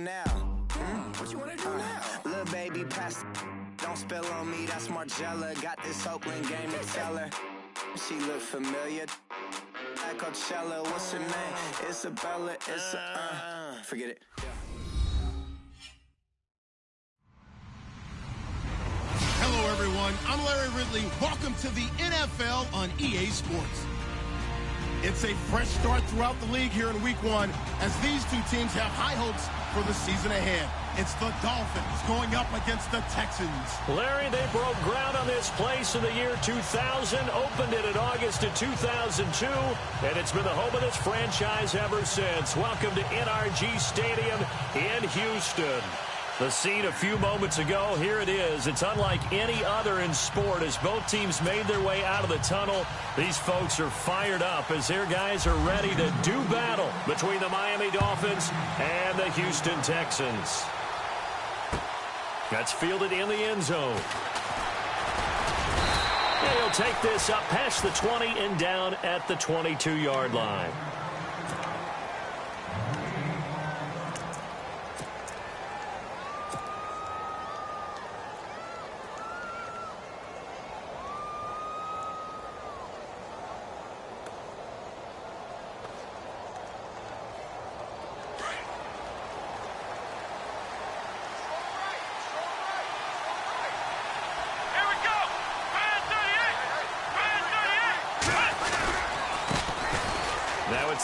now? What you wanna do now? Little baby, pass. Don't spill on me, that's Margella. Got this Oakland game to tell her. She look familiar. Like Coachella, what's her name? Isabella, forget it. Hello, everyone. I'm Larry Ridley. Welcome to the NFL on EA Sports. It's a fresh start throughout the league here in Week 1 as these two teams have high hopes for the season ahead. It's the Dolphins going up against the Texans. Larry, they broke ground on this place in the year 2000, opened it in August of 2002, and it's been the home of this franchise ever since. Welcome to NRG Stadium in Houston. The scene a few moments ago, here it is. It's unlike any other in sport as both teams made their way out of the tunnel. These folks are fired up as their guys are ready to do battle between the Miami Dolphins and the Houston Texans. That's fielded in the end zone. And he'll take this up past the 20 and down at the 22-yard line.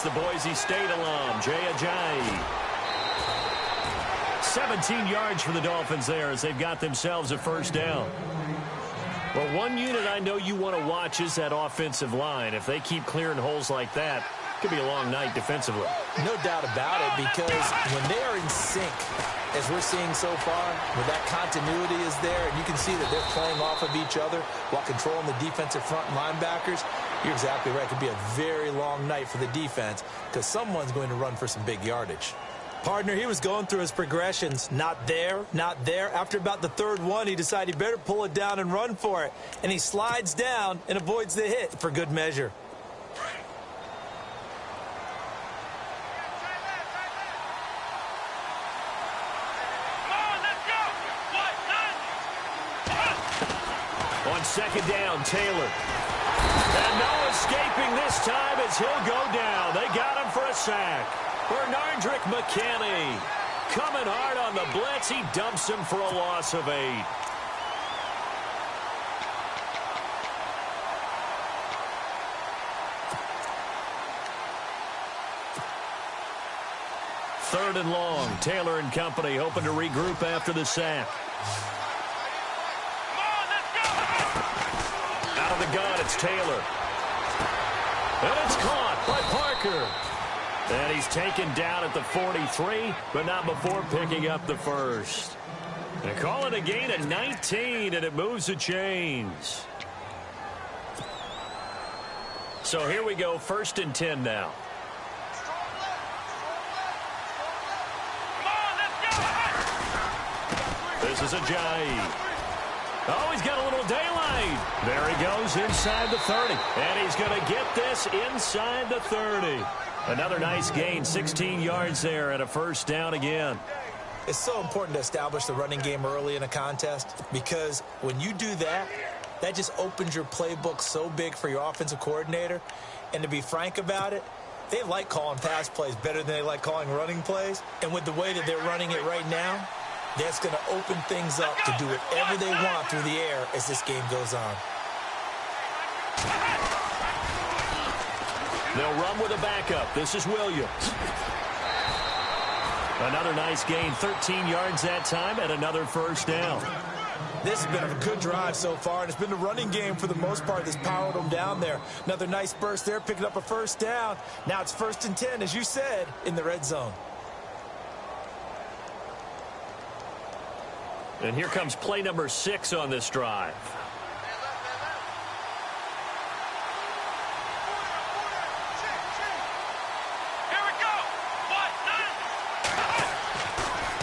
The Boise State alum, Jay Ajayi. 17 yards for the Dolphins there as they've got themselves a first down. Well, one unit I know you want to watch is that offensive line. If they keep clearing holes like that, it could be a long night defensively. No doubt about it, because when they are in sync, as we're seeing so far, where that continuity is there, and you can see that they're playing off of each other while controlling the defensive front linebackers, you're exactly right. It could be a very long night for the defense because someone's going to run for some big yardage. Partner, he was going through his progressions. Not there, not there. After about the third one, he decided he better pull it down and run for it. And he slides down and avoids the hit for good measure. On second down, Taylor. And no escaping this time as he'll go down. They got him for a sack. Bernardrick McKinney coming hard on the blitz. He dumps him for a loss of 8. Third and long. Taylor and company hoping to regroup after the sack. Out of the gun, it's Taylor. And it's caught by Parker. And he's taken down at the 43, but not before picking up the first. They call it a gain of 19, and it moves the chains. So here we go, 1st and 10 now. This is Ajayi. Oh, he's got a little daylight. There he goes inside the 30. And he's going to get this inside the 30. Another nice gain, 16 yards there and a first down again. It's so important to establish the running game early in a contest because when you do that, that just opens your playbook so big for your offensive coordinator. And to be frank about it, they like calling pass plays better than they like calling running plays. And with the way that they're running it right now, that's going to open things up to do whatever they want through the air as this game goes on. They'll run with a backup. This is Williams. Another nice gain, 13 yards that time, and another first down. This has been a good drive so far, and it's been the running game for the most part that's powered them down there. Another nice burst there, picking up a first down. Now it's 1st and 10, as you said, in the red zone. And here comes play number 6 on this drive.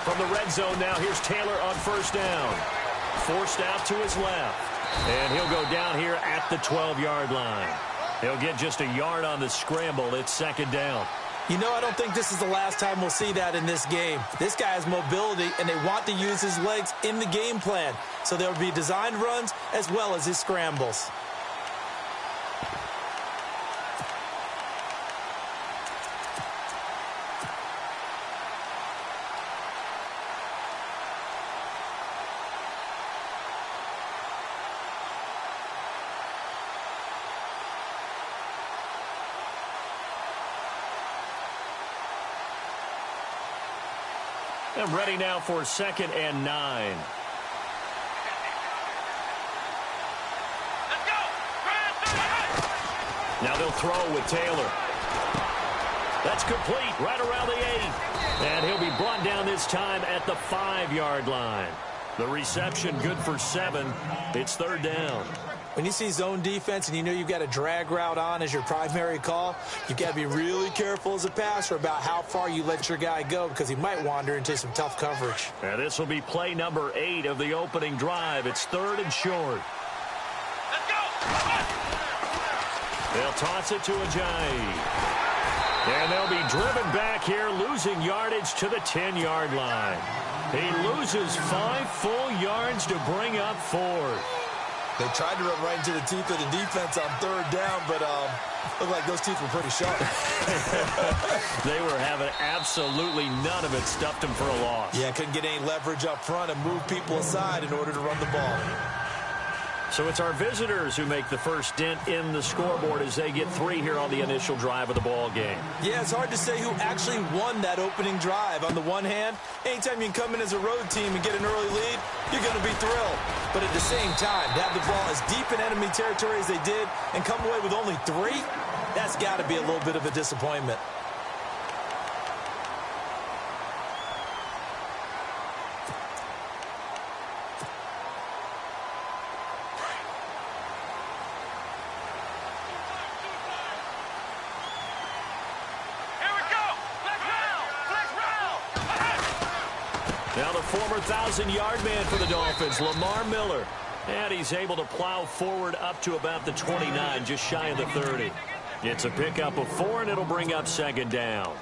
From the red zone now, here's Taylor on first down. Forced out to his left. And he'll go down here at the 12-yard line. He'll get just a yard on the scramble. It's 2nd down. You know, I don't think this is the last time we'll see that in this game. This guy has mobility, and they want to use his legs in the game plan. So there will be designed runs as well as his scrambles. And ready now for 2nd and 9. Let's go! Now they'll throw with Taylor. That's complete right around the 8. And he'll be brought down this time at the 5-yard line. The reception good for 7. It's 3rd down. When you see zone defense and you know you've got a drag route on as your primary call, you've got to be really careful as a passer about how far you let your guy go because he might wander into some tough coverage. And this will be play number 8 of the opening drive. It's 3rd and short. Let's go! They'll toss it to Ajayi. And they'll be driven back here, losing yardage to the 10-yard line. He loses 5 full yards to bring up 4. They tried to run right into the teeth of the defense on 3rd down, but looked like those teeth were pretty sharp. They were having absolutely none of it, stuffed them for a loss. Yeah, couldn't get any leverage up front and move people aside in order to run the ball. So it's our visitors who make the first dent in the scoreboard as they get 3 here on the initial drive of the ball game. Yeah, it's hard to say who actually won that opening drive. On the one hand, anytime you can come in as a road team and get an early lead, you're going to be thrilled. But at the same time, to have the ball as deep in enemy territory as they did and come away with only 3, that's got to be a little bit of a disappointment. Now the former 1,000-yard man for the Dolphins, Lamar Miller. And he's able to plow forward up to about the 29, just shy of the 30. It's a pickup of 4, and it'll bring up 2nd down.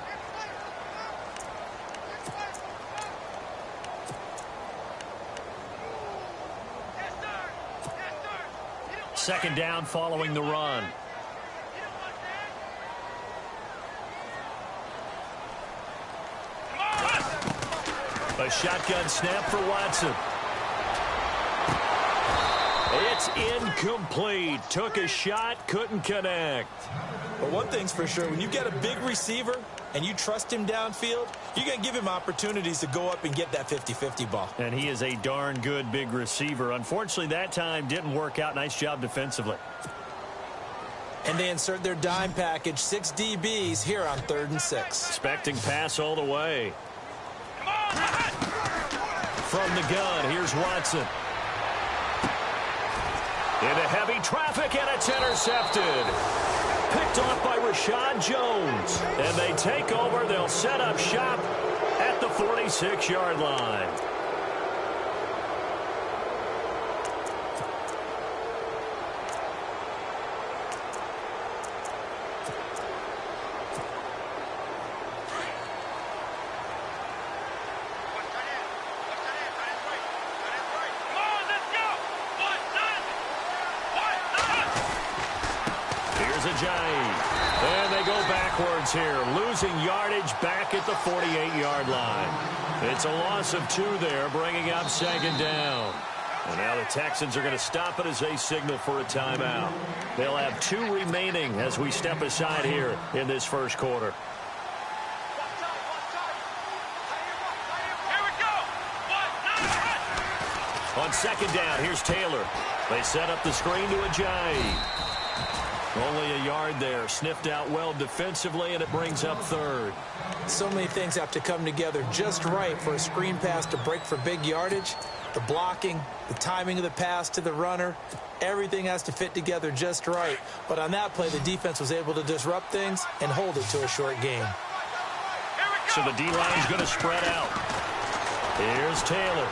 Second down following the run. A shotgun snap for Watson. It's incomplete. Took a shot, couldn't connect. But one thing's for sure, when you get a big receiver and you trust him downfield, you're going to give him opportunities to go up and get that 50-50 ball. And he is a darn good big receiver. Unfortunately, that time didn't work out. Nice job defensively. And they insert their dime package, 6 DBs here on 3rd and 6. Expecting pass all the way. From the gun, here's Watson. Into heavy traffic, and it's intercepted. Picked off by Rashad Jones. And they take over. They'll set up shop at the 46-yard line. And they go backwards here, losing yardage back at the 48-yard line. It's a loss of 2 there, bringing up 2nd down. And now the Texans are going to stop it as they signal for a timeout. They'll have 2 remaining as we step aside here in this first quarter. On 2nd down, here's Taylor. They set up the screen to Ajayi. Only a yard there, sniffed out well defensively, and it brings up 3rd. So many things have to come together just right for a screen pass to break for big yardage. The blocking, the timing of the pass to the runner, everything has to fit together just right. But on that play, the defense was able to disrupt things and hold it to a short game. So the D-line's going to spread out. Here's Taylor.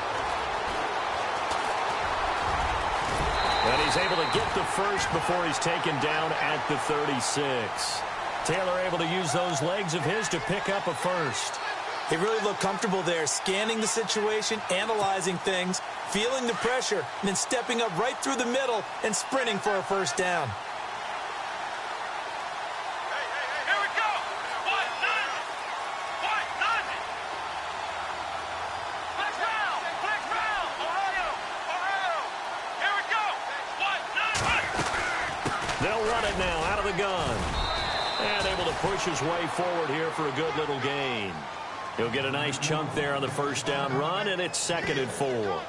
And he's able to get the first before he's taken down at the 36. Taylor able to use those legs of his to pick up a first. He really looked comfortable there, scanning the situation, analyzing things, feeling the pressure, and then stepping up right through the middle and sprinting for a first down. Here we go. What? None. What? None. Flex round. Flex round. Ohio. Ohio. Here we go. What? None. They'll run it now out of the gun. And able to push his way forward here for a good little gain. He'll get a nice chunk there on the first down run, and it's 2nd and 4.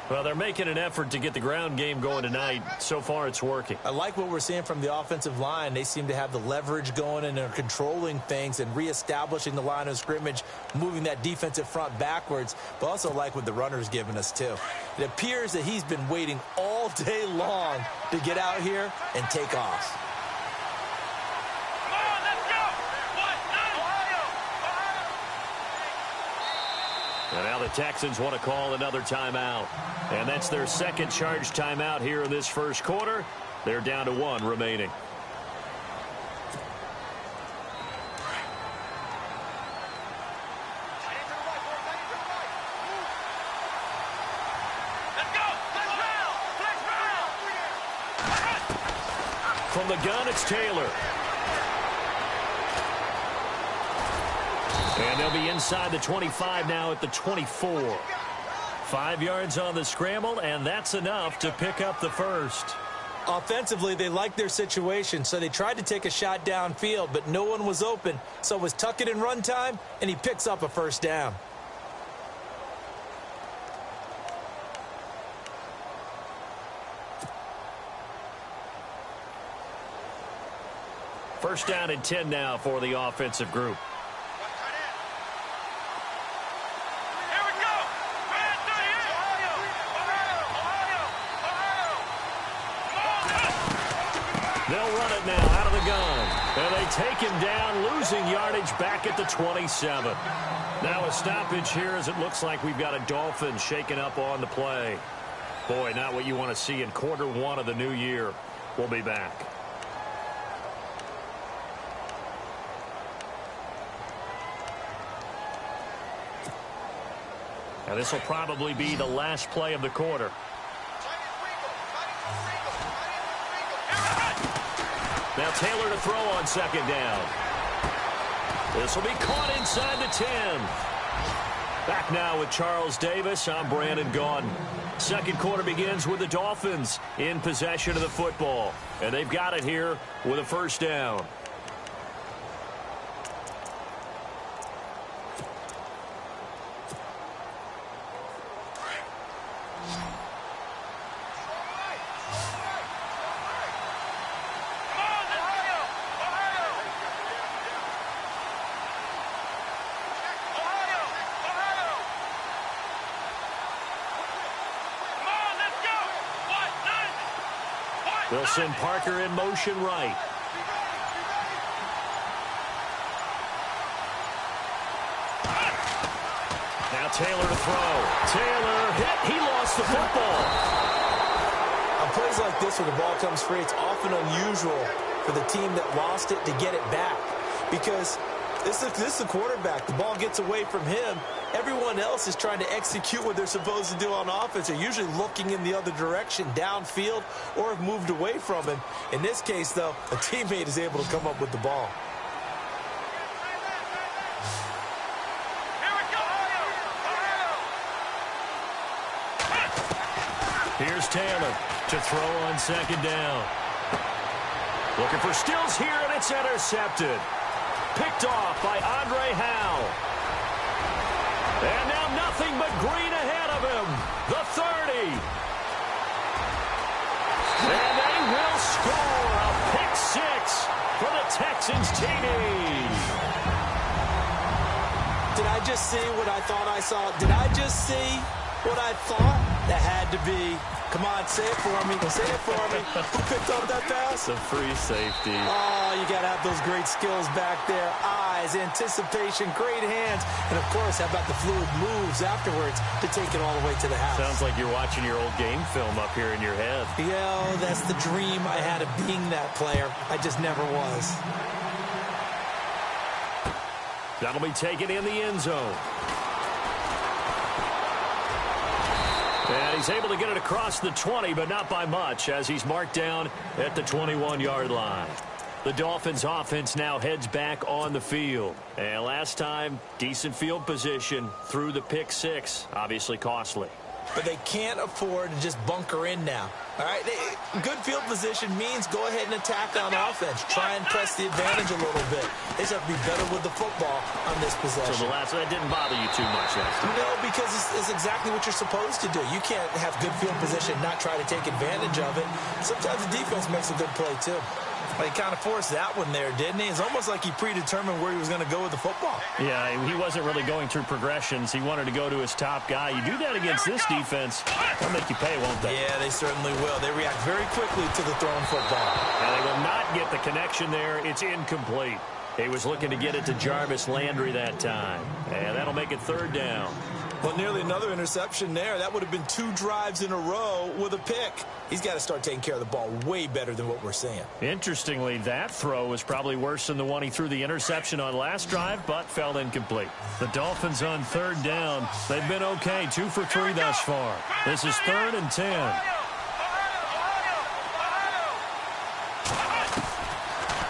Well, they're making an effort to get the ground game going tonight. So far, it's working. I like what we're seeing from the offensive line. They seem to have the leverage going and are controlling things and reestablishing the line of scrimmage, moving that defensive front backwards, but also like what the runner's giving us, too. It appears that he's been waiting all day long to get out here and take off. And now the Texans want to call another timeout. And that's their second charge timeout here in this first quarter. They're down to 1 remaining. From the gun, it's Taylor. And they'll be inside the 25 now at the 24. 5 yards on the scramble, and that's enough to pick up the first. Offensively, they liked their situation, so they tried to take a shot downfield, but no one was open. So it was tuck it in run time, and he picks up a first down. First down and 10 now for the offensive group. They'll run it now out of the gun. And they take him down, losing yardage back at the 27. Now a stoppage here as it looks like we've got a Dolphin shaking up on the play. Boy, not what you want to see in quarter 1 of the new year. We'll be back. Now this will probably be the last play of the quarter. Now Taylor to throw on second down. This will be caught inside the 10. Back now with Charles Davis. I'm Brandon Gaudin. Second quarter begins with the Dolphins in possession of the football. And they've got it here with a first down. They'll send Parker in motion right. Now Taylor to throw. Taylor hit. He lost the football. On plays like this where the ball comes free, it's often unusual for the team that lost it to get it back. Because this is the quarterback. The ball gets away from him. Everyone else is trying to execute what they're supposed to do on offense. They're usually looking in the other direction, downfield, or have moved away from him. In this case, though, a teammate is able to come up with the ball. Here's Taylor to throw on second down. Looking for Stills here, and it's intercepted. Picked off by Andre Howe. And now nothing but green ahead of him. The 30. And they will score a pick six for the Texans TD. Did I just see what I thought I saw? Did I just see what I thought? That had to be. Come on, say it for me. Say it for me. Who picked up that pass? It's a free safety. Oh, you got to have those great skills back there. Eyes, anticipation, great hands. And, of course, how about the fluid moves afterwards to take it all the way to the house? Sounds like you're watching your old game film up here in your head. Yeah, that's the dream I had of being that player. I just never was. That'll be taken in the end zone. And he's able to get it across the 20, but not by much, as he's marked down at the 21-yard line. The Dolphins offense now heads back on the field. And last time, decent field position through the pick six. Obviously costly. But they can't afford to just bunker in now. All right, good field position means go ahead and attack on offense. Try and press the advantage a little bit. They just have to be better with the football on this possession. So that didn't bother you too much last time? No, because it's exactly what you're supposed to do. You can't have good field position, not try to take advantage of it. Sometimes the defense makes a good play, too. Well, he kind of forced that one there, didn't he? It's almost like he predetermined where he was going to go with the football. Yeah, he wasn't really going through progressions. He wanted to go to his top guy. You do that against this defense, they'll make you pay, won't they? Yeah, they certainly will. They react very quickly to the thrown football. And they will not get the connection there. It's incomplete. He was looking to get it to Jarvis Landry that time. And that'll make it third down. Well, nearly another interception there. That would have been 2 drives in a row with a pick. He's got to start taking care of the ball way better than what we're seeing. Interestingly, that throw was probably worse than the one he threw the interception on last drive, but fell incomplete. The Dolphins on third down. They've been okay, 2 for 3 thus far. This is 3rd and 10.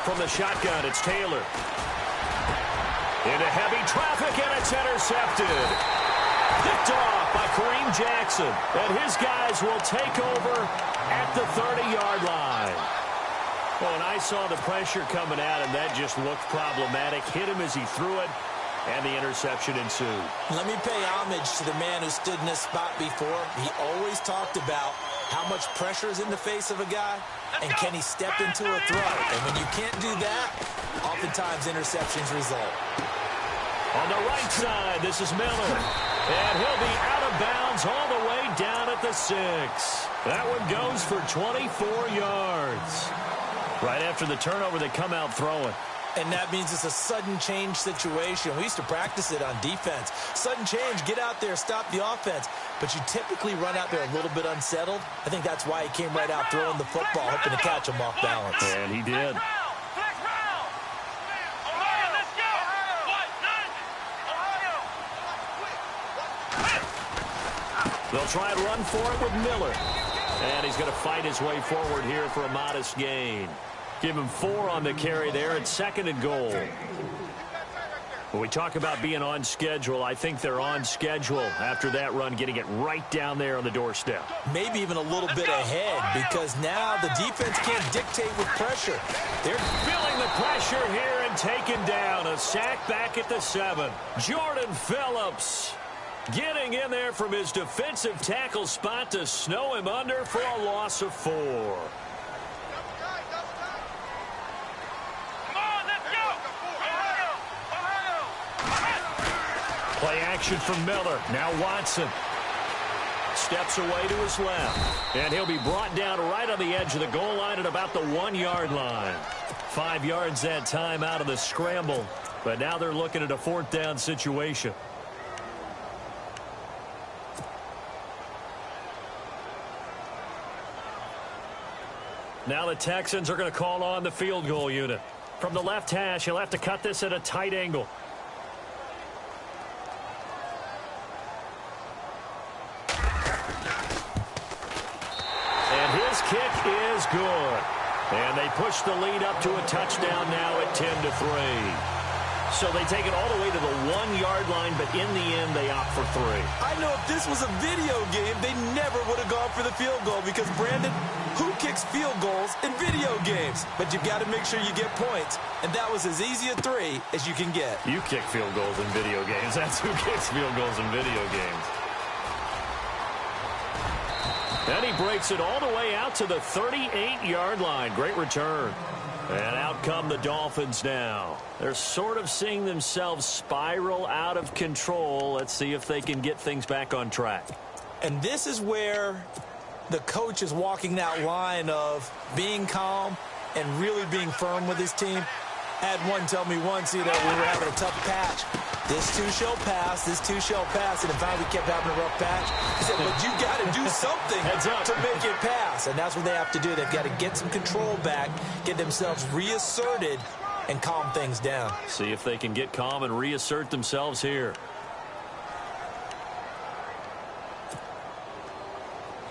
From the shotgun, it's Taylor. Into heavy traffic, and it's intercepted. Picked off by Kareem Jackson. And his guys will take over at the 30-yard line. Well, and I saw the pressure coming at him. That just looked problematic. Hit him as he threw it, and the interception ensued. Let me pay homage to the man who stood in this spot before. He always talked about how much pressure is in the face of a guy, and can he step into a throw. And when you can't do that, oftentimes interceptions result. On the right side, this is Miller. And he'll be out of bounds all the way down at the 6. That one goes for 24 yards. Right after the turnover, they come out throwing. And that means it's a sudden change situation. We used to practice it on defense. Sudden change, get out there, stop the offense. But you typically run out there a little bit unsettled. I think that's why he came right out throwing the football, hoping to catch him off balance. And he did. They'll try and run for it with Miller. And he's going to fight his way forward here for a modest gain. Give him 4 on the carry there. It's 2nd and goal. When we talk about being on schedule, I think they're on schedule after that run, getting it right down there on the doorstep. Maybe even a little bit ahead, because now the defense can't dictate with pressure. They're feeling the pressure here and taken down. A sack back at the 7. Jordan Phillips getting in there from his defensive tackle spot to snow him under for a loss of 4. Play action from Miller. Now Watson steps away to his left. And he'll be brought down right on the edge of the goal line at about the 1-yard line. 5 yards that time out of the scramble. But now they're looking at a 4th down situation. Now the Texans are going to call on the field goal unit. From the left hash, he'll have to cut this at a tight angle. And his kick is good. And they push the lead up to a touchdown now at 10-3. So they take it all the way to the 1-yard line, but in the end, they opt for 3. I know if this was a video game, they never would have gone for the field goal because, Brandon, who kicks field goals in video games? But you've got to make sure you get points, and that was as easy a 3 as you can get. You kick field goals in video games. That's who kicks field goals in video games. And he breaks it all the way out to the 38-yard line. Great return. And out come the Dolphins now. They're sort of seeing themselves spiral out of control. Let's see if they can get things back on track. And this is where the coach is walking that line of being calm and really being firm with his team. I had one tell me once, we were having a tough patch. This too shall pass, this too shall pass. And in fact, we kept having a rough patch. He said, but you got to do something to make it pass. And that's what they have to do. They've got to get some control back, get themselves reasserted, and calm things down. See if they can get calm and reassert themselves here.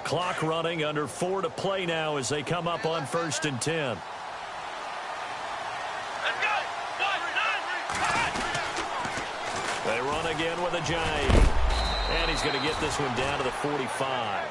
Clock running, under 4 to play now as they come up on 1st and 10. They run again with Ajayi. And he's going to get this one down to the 45.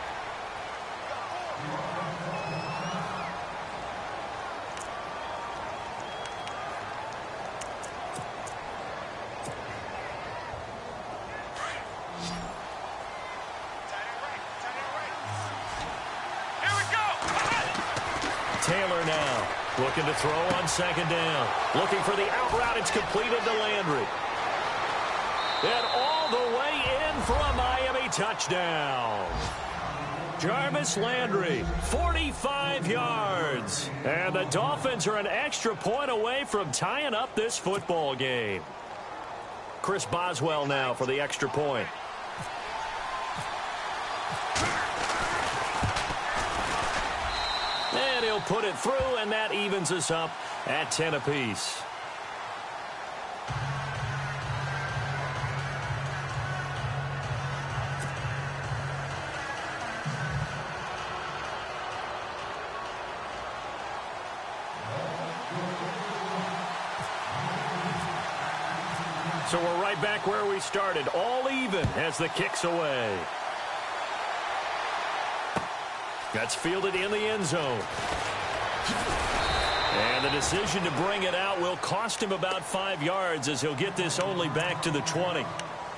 Taylor now looking to throw on 2nd down. Looking for the out route. It's completed to Landry. And all the way in for a Miami touchdown. Jarvis Landry, 45 yards. And the Dolphins are an extra point away from tying up this football game. Chris Boswell now for the extra point. And he'll put it through, and that evens us up at 10 apiece. So we're right back where we started, all even as the kick's away. That's fielded in the end zone. And the decision to bring it out will cost him about 5 yards as he'll get this only back to the 20.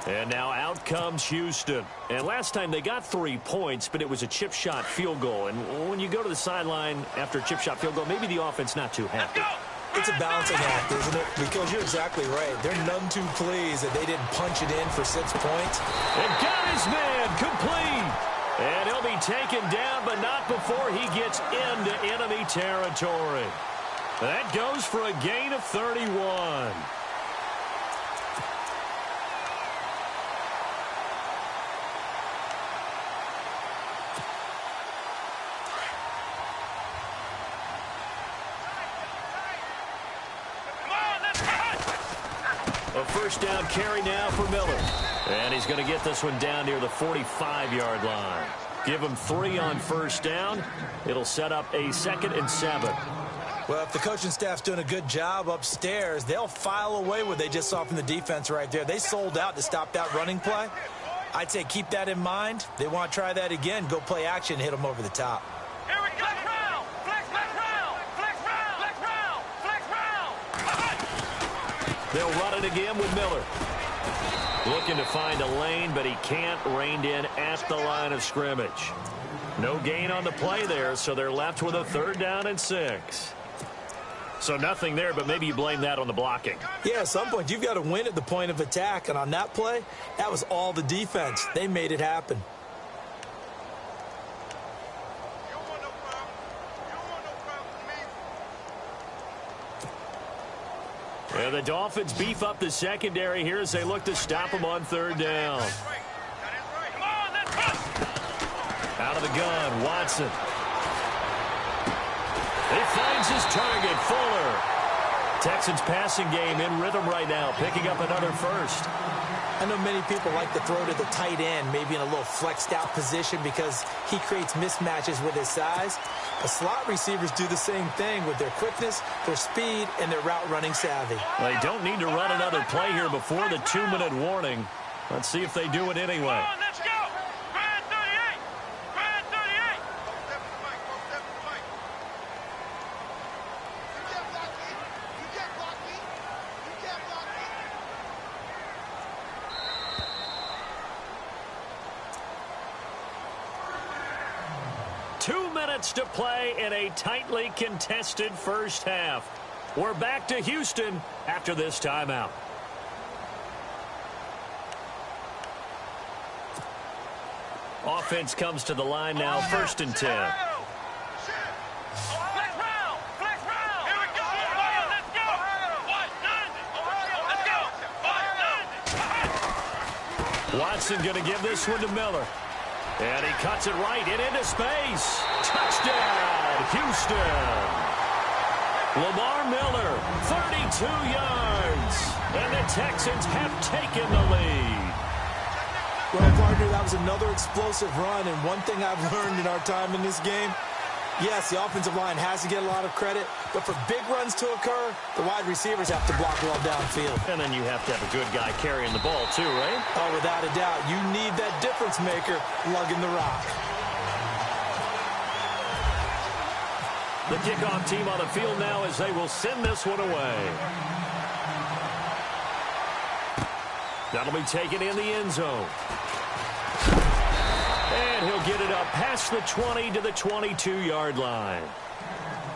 And now out comes Houston. And last time they got 3 points, but it was a chip shot field goal. And when you go to the sideline after a chip shot field goal, maybe the offense not too happy. It's a balancing act, isn't it? Because you're exactly right. They're none too pleased that they didn't punch it in for 6 points. And got his man complete. And he'll be taken down, but not before he gets into enemy territory. That goes for a gain of 31. A first down carry now for Miller. And he's going to get this one down near the 45-yard line. Give him 3 on first down. It'll set up a 2nd and 7. Well, if the coaching staff's doing a good job upstairs, they'll file away what they just saw from the defense right there. They sold out to stop that running play. I'd say keep that in mind. They want to try that again. Go play action, hit them over the top. Here we go. Flex round. Flex round. Flex round. Flex round. Flex round. They'll run it again with Miller. Looking to find a lane, but he can't. Reined in at the line of scrimmage. No gain on the play there, so they're left with a 3rd down and 6. So nothing there, but maybe you blame that on the blocking. Yeah, at some point, you've got to win at the point of attack. And on that play, that was all the defense. They made it happen. And the Dolphins beef up the secondary here as they look to stop him on 3rd down. Out of the gun, Watson. He finds his target, Fuller. Texans passing game in rhythm right now, picking up another first. I know many people like to throw to the tight end, maybe in a little flexed out position because he creates mismatches with his size. The slot receivers do the same thing with their quickness, their speed, and their route running savvy. They don't need to run another play here before the 2-minute warning. Let's see if they do it anyway. Let's go. Grand 38. Grand 38. 2 minutes to play in a tightly contested first half. We're back to Houston after this timeout. Offense comes to the line now, 1st and 10. Watson going to give this one to Miller. And he cuts it right and into space. Touchdown, Houston. Lamar Miller, 32 yards. And the Texans have taken the lead. Well, partner, that was another explosive run. And one thing I've learned in our time in this game, yes, the offensive line has to get a lot of credit, but for big runs to occur, the wide receivers have to block well downfield. And then you have to have a good guy carrying the ball too, right? Oh, without a doubt. You need that difference maker lugging the rock. The kickoff team on the field now as they will send this one away. That'll be taken in the end zone. And he'll get it up past the 20 to the 22-yard line.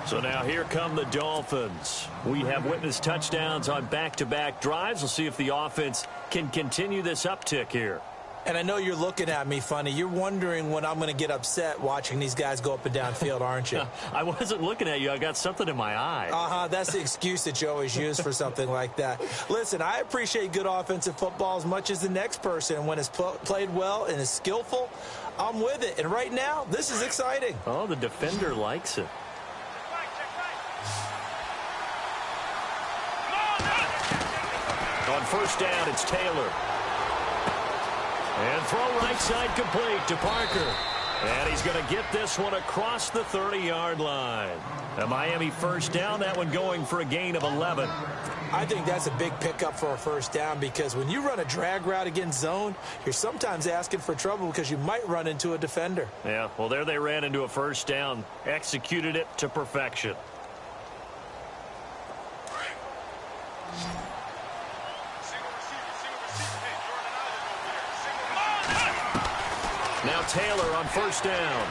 So now here come the Dolphins. We have witnessed touchdowns on back-to-back drives. We'll see if the offense can continue this uptick here. And I know you're looking at me funny. You're wondering when I'm going to get upset watching these guys go up and down field, aren't you? I wasn't looking at you. I got something in my eye. That's the excuse that you always use for something like that. Listen, I appreciate good offensive football as much as the next person. When it's played well and is skillful, I'm with it. And right now, this is exciting. Oh, the defender likes it. On first down, it's Taylor. And throw right side complete to Parker. And he's going to get this one across the 30-yard line. A Miami first down, that one going for a gain of 11. I think that's a big pickup for a first down because when you run a drag route against zone, you're sometimes asking for trouble because you might run into a defender. Yeah, well, there they ran into a first down, executed it to perfection. Now Taylor on first down.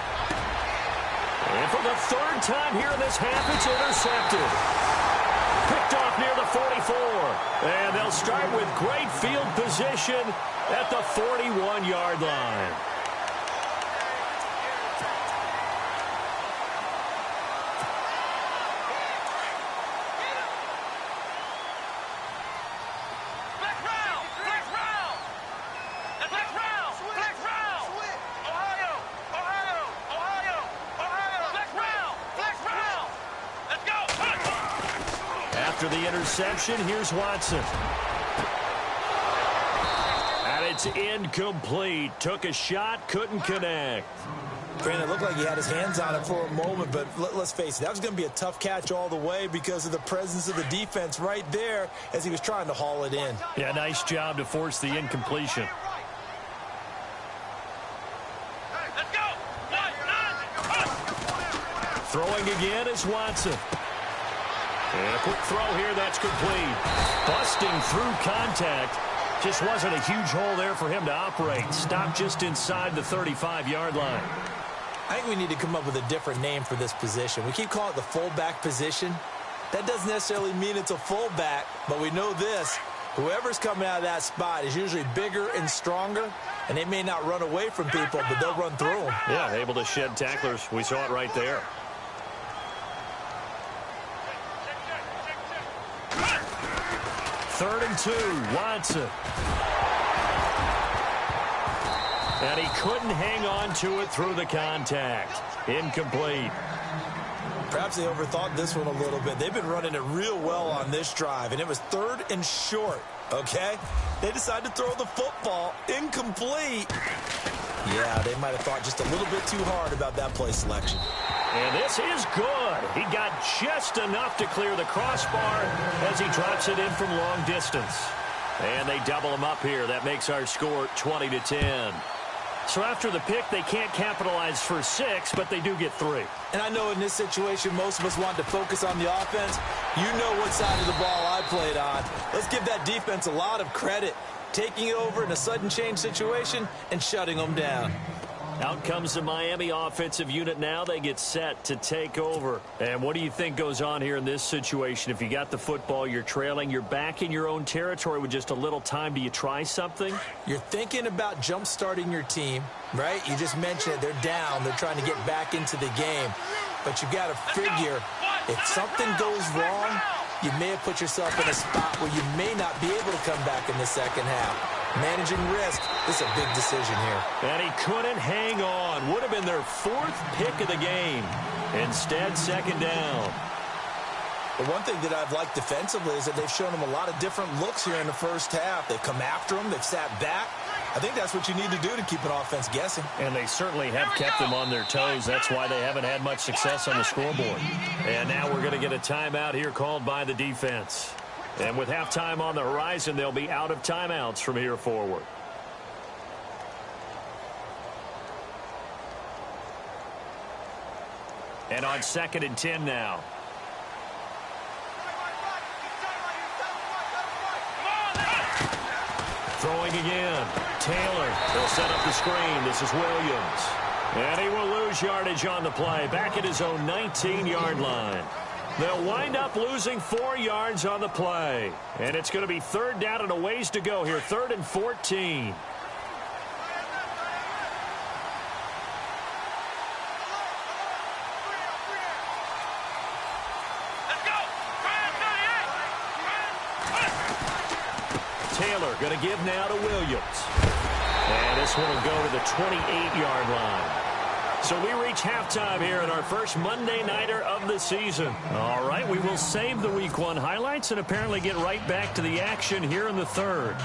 And for the third time here in this half, it's intercepted. Picked off near the 44. And they'll start with great field position at the 41-yard line. After the interception, here's Watson. And it's incomplete. Took a shot, couldn't connect. Brandon, it looked like he had his hands on it for a moment, but let's face it, that was going to be a tough catch all the way because of the presence of the defense right there as he was trying to haul it in. Yeah, nice job to force the incompletion. Throwing again is Watson. And a quick throw here, that's complete. Busting through contact. Just wasn't a huge hole there for him to operate. Stopped just inside the 35-yard line. I think we need to come up with a different name for this position. We keep calling it the fullback position. That doesn't necessarily mean it's a fullback, but we know this. Whoever's coming out of that spot is usually bigger and stronger, and they may not run away from people, but they'll run through them. Yeah, able to shed tacklers. We saw it right there. Third and 2, Watson. And he couldn't hang on to it through the contact. Incomplete. Perhaps they overthought this one a little bit. They've been running it real well on this drive, and it was third and short, okay? They decided to throw the football incomplete. Yeah, they might have thought just a little bit too hard about that play selection. And this is good. He got just enough to clear the crossbar as he drops it in from long distance. And they double him up here. That makes our score 20-10. So after the pick, they can't capitalize for 6, but they do get 3. And I know in this situation, most of us want to focus on the offense. You know what side of the ball I played on. Let's give that defense a lot of credit. Taking it over in a sudden change situation and shutting them down. Out comes the Miami offensive unit now. They get set to take over. And what do you think goes on here in this situation? If you got the football, you're trailing, you're back in your own territory with just a little time. Do you try something? You're thinking about jump-starting your team, right? You just mentioned it. They're down. They're trying to get back into the game. But you got to figure if something goes wrong, you may have put yourself in a spot where you may not be able to come back in the second half. Managing risk, this is a big decision here. And he couldn't hang on. Would have been their 4th pick of the game. Instead, second down. But one thing that I've liked defensively is that they've shown them a lot of different looks here in the first half. They've come after them. They've sat back. I think that's what you need to do to keep an offense guessing. And they certainly have kept them on their toes. That's why they haven't had much success on the scoreboard. And now we're going to get a timeout here called by the defense. And with halftime on the horizon, they'll be out of timeouts from here forward. And on 2nd and 10 now. Throwing again. Taylor. They'll set up the screen. This is Williams. And he will lose yardage on the play. Back at his own 19-yard line. They'll wind up losing 4 yards on the play. And it's going to be 3rd down and a ways to go here. 3rd and 14. Taylor going to give now to Williams. And this one will go to the 28-yard line. So we reach halftime here in our first Monday Nighter of the season. All right, we will save the Week 1 highlights and apparently get right back to the action here in the 3rd.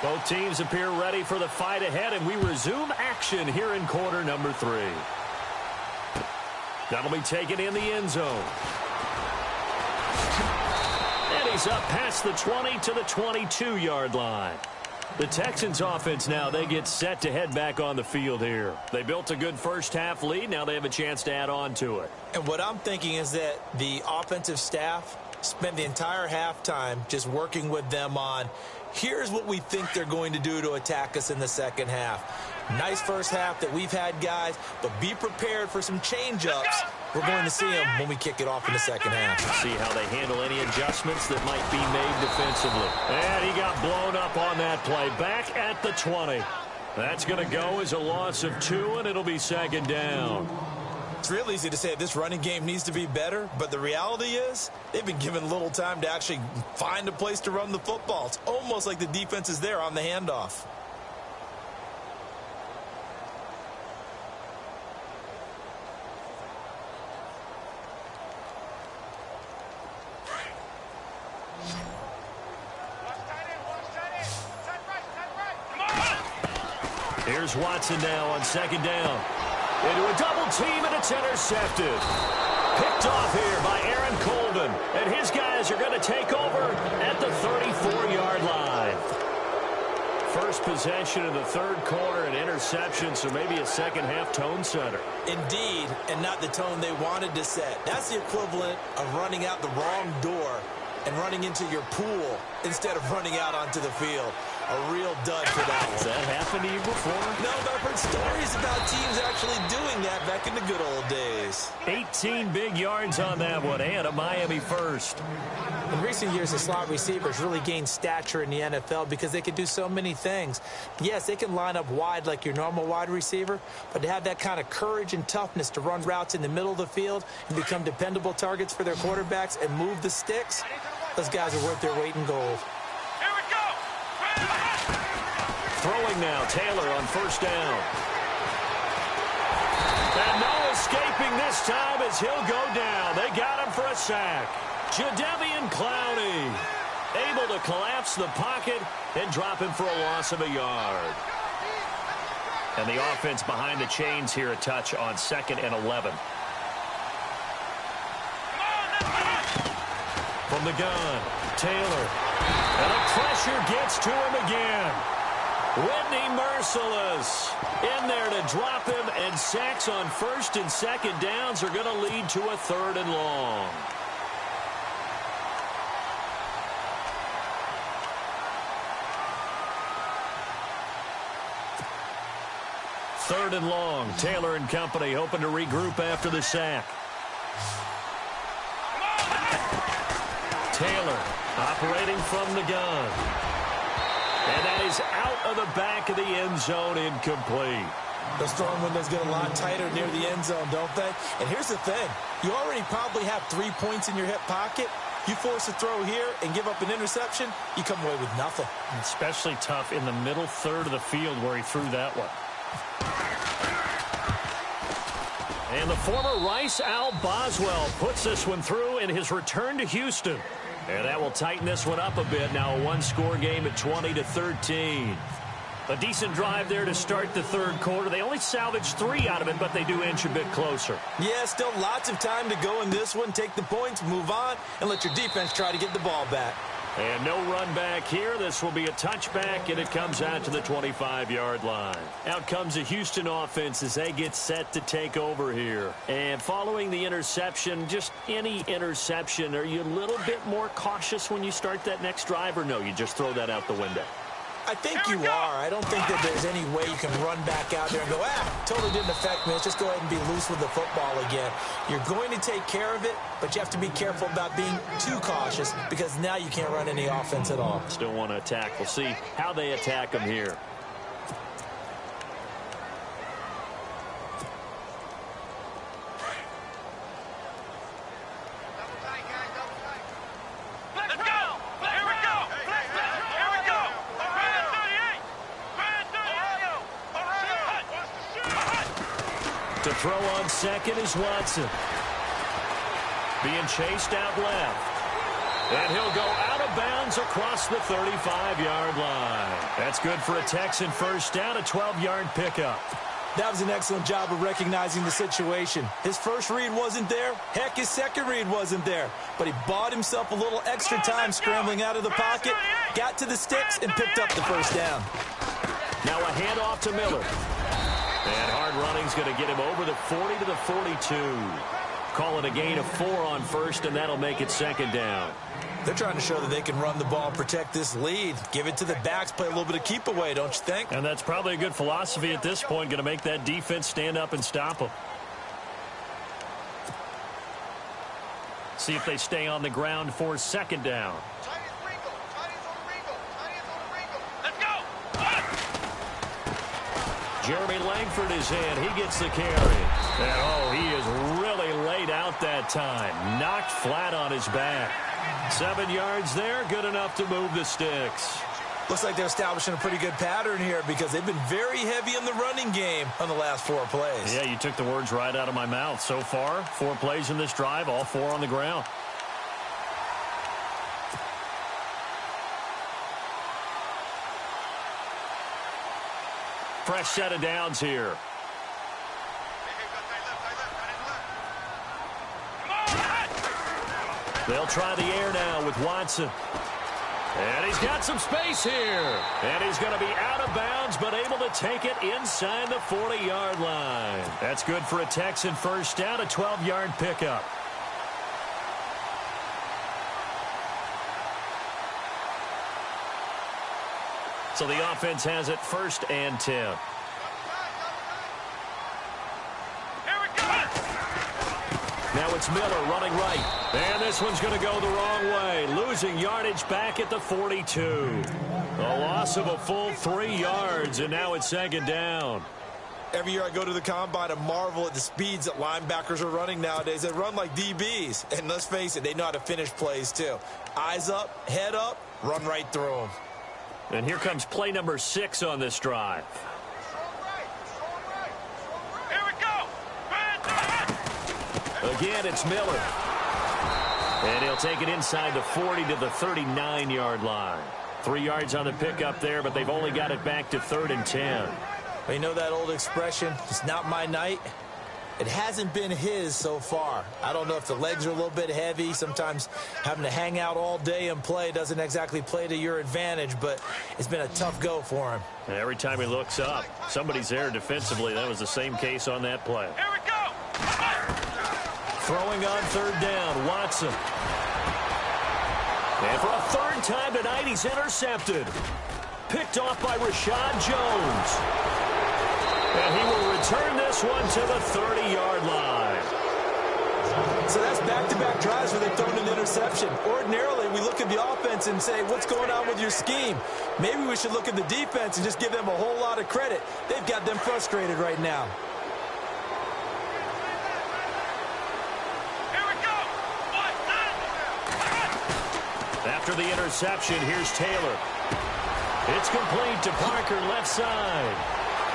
Both teams appear ready for the fight ahead, and we resume action here in quarter number 3. That'll be taken in the end zone. And he's up past the 20 to the 22-yard line. The Texans offense now, they get set to head back on the field here. They built a good first half lead. Now they have a chance to add on to it. And what I'm thinking is that the offensive staff spent the entire halftime just working with them on, here's what we think they're going to do to attack us in the second half. Nice first half that we've had, guys, but be prepared for some change-ups. We're going to see them when we kick it off in the second half. See how they handle any adjustments that might be made defensively. And he got blown up on that play. Back at the 20. That's going to go as a loss of 2, and it'll be 2nd down. It's real easy to say this running game needs to be better, but the reality is they've been given little time to actually find a place to run the football. It's almost like the defense is there on the handoff. Here's Watson now on 2nd down. Into a double team, and it's intercepted. Picked off here by Aaron Colvin. And his guys are going to take over at the 34-yard line. First possession of the 3rd quarter, an interception, so maybe a second-half tone setter. Indeed, and not the tone they wanted to set. That's the equivalent of running out the wrong door and running into your pool instead of running out onto the field. A real dud for that one. Has that happened to you before? No, but I've heard stories about teams actually doing that back in the good old days. 18 big yards on that one, and a Miami first. In recent years, the slot receivers really gained stature in the NFL because they can do so many things. Yes, they can line up wide like your normal wide receiver, but to have that kind of courage and toughness to run routes in the middle of the field and become dependable targets for their quarterbacks and move the sticks, those guys are worth their weight in gold. Here we go. Throwing now, Taylor on 1st down. And no escaping this time as he'll go down. They got him for a sack. Jadeveon Clowney able to collapse the pocket and drop him for a loss of a yard. And the offense behind the chains here a touch on 2nd and 11. From the gun, Taylor. And the pressure gets to him again. Whitney Merciless in there to drop him, and sacks on 1st and 2nd downs are going to lead to a 3rd and long. Third and long. Taylor and company hoping to regroup after the sack. Taylor operating from the gun. And that is out of the back of the end zone, incomplete. Those throwing windows get a lot tighter near the end zone, don't they? And here's the thing. You already probably have 3 points in your hip pocket. You force a throw here and give up an interception, you come away with nothing. Especially tough in the middle third of the field where he threw that one. And the former Rice Al Boswell puts this one through in his return to Houston. And that will tighten this one up a bit. Now a one-score game at 20-13. A decent drive there to start the third quarter. They only salvaged 3 out of it, but they do inch a bit closer. Yeah, still lots of time to go in this one. Take the points, move on, and let your defense try to get the ball back. And no run back here. This will be a touchback, and it comes out to the 25-yard line. Out comes the Houston offense as they get set to take over here. And following the interception, just any interception, are you a little bit more cautious when you start that next drive, or no, you just throw that out the window? I think you are. I don't think that there's any way you can run back out there and go, totally didn't affect me. Let's just go ahead and be loose with the football again. You're going to take care of it, but you have to be careful about being too cautious because now you can't run any offense at all. Still want to attack. We'll see how they attack them here. To throw on second is Watson. Being chased out left. And he'll go out of bounds across the 35-yard line. That's good for a Texan first down, a 12-yard pickup. That was an excellent job of recognizing the situation. His first read wasn't there. Heck, his second read wasn't there. But he bought himself a little extra time scrambling out of the pocket, got to the sticks, and picked up the first down. Now a handoff to Miller. And hard running's going to get him over the 40 to the 42. Call it a gain of 4 on first, and that'll make it second down. They're trying to show that they can run the ball and protect this lead. Give it to the backs, play a little bit of keep away, don't you think? And that's probably a good philosophy at this point, going to make that defense stand up and stop them. See if they stay on the ground for second down. Jeremy Langford is in. He gets the carry. And, he is really laid out that time. Knocked flat on his back. 7 yards there, good enough to move the sticks. Looks like they're establishing a pretty good pattern here because they've been very heavy in the running game on the last 4 plays. Yeah, you took the words right out of my mouth. So far, 4 plays in this drive, all 4 on the ground. Fresh set of downs here. They'll try the air now with Watson. And he's got some space here. And he's going to be out of bounds, but able to take it inside the 40-yard line. That's good for a Texan first down, a 12-yard pickup. So the offense has it 1st and 10. Now it's Miller running right. And this one's going to go the wrong way. Losing yardage back at the 42. A loss of a full 3 yards, and now it's second down. Every year I go to the combine and marvel at the speeds that linebackers are running nowadays. They run like DBs. And let's face it, they know how to finish plays too. Eyes up, head up, run right through them. And here comes play number 6 on this drive. Here we go. Again, it's Miller. And he'll take it inside the 40 to the 39-yard line. 3 yards on the pickup there, but they've only got it back to 3rd and 10. You know that old expression, it's not my night? It hasn't been his so far. I don't know if the legs are a little bit heavy. Sometimes having to hang out all day and play doesn't exactly play to your advantage, but it's been a tough go for him. And every time he looks up, somebody's there defensively. That was the same case on that play. Here we go. Throwing on 3rd down, Watson. And for a 3rd time tonight, he's intercepted. Picked off by Rashad Jones. And he will return this one to the 30-yard line. So that's back-to-back drives where they've thrown an interception. Ordinarily, we look at the offense and say, what's going on with your scheme? Maybe we should look at the defense and just give them a whole lot of credit. They've got them frustrated right now. Here we go. after the interception. Here's Taylor. It's complete to Parker, left side.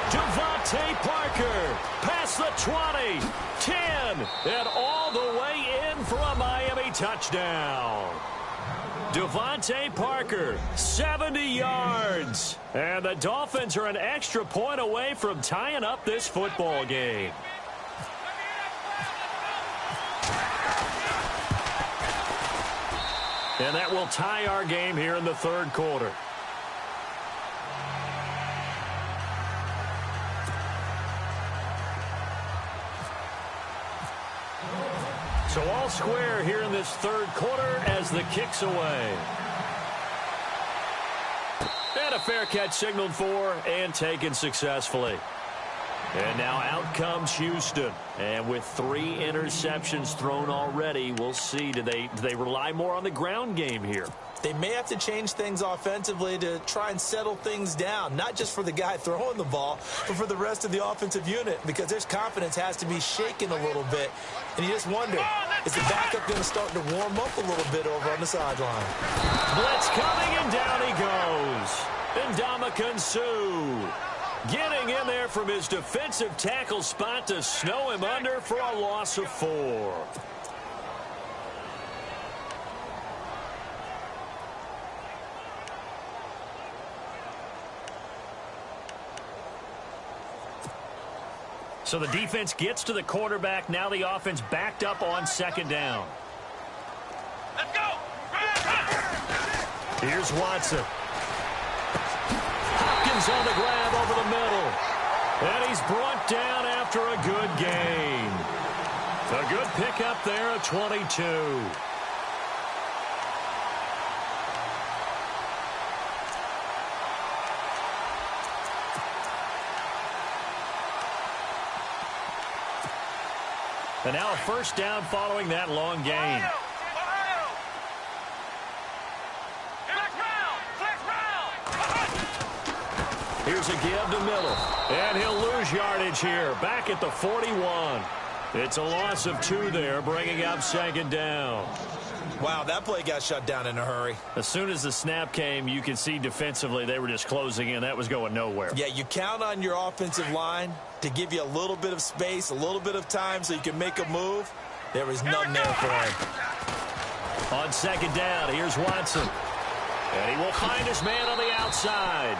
Devontae Parker past the 20, 10, and all the way in for a Miami touchdown. Devontae Parker, 70 yards. And the Dolphins are an extra point away from tying up this football game. And that will tie our game here in the third quarter. So all square here in this third quarter as the kick's away. And a fair catch signaled for and taken successfully. And now out comes Houston. And with 3 interceptions thrown already, we'll see. Do they rely more on the ground game here? They may have to change things offensively to try and settle things down, not just for the guy throwing the ball, but for the rest of the offensive unit, because their confidence has to be shaken a little bit. And you just wonder, is the backup going to start to warm up a little bit over on the sideline? Blitz coming, and down he goes. Ndamukong Suh getting in there from his defensive tackle spot to snow him under for a loss of 4. So the defense gets to the quarterback. Now the offense backed up on second down. Let's go! Here's Watson. Hopkins on the grab over the middle. And he's brought down after a good gain. A good pickup there at 22. And now a first down following that long gain. Here's a give to Middle. And he'll lose yardage here. Back at the 41. It's a loss of 2 there, bringing up second down. Wow, that play got shut down in a hurry. As soon as the snap came, you could see defensively they were just closing in. That was going nowhere. Yeah, you count on your offensive line to give you a little bit of space, a little bit of time so you can make a move. There was none there for him. On second down, here's Watson. And he will find his man on the outside.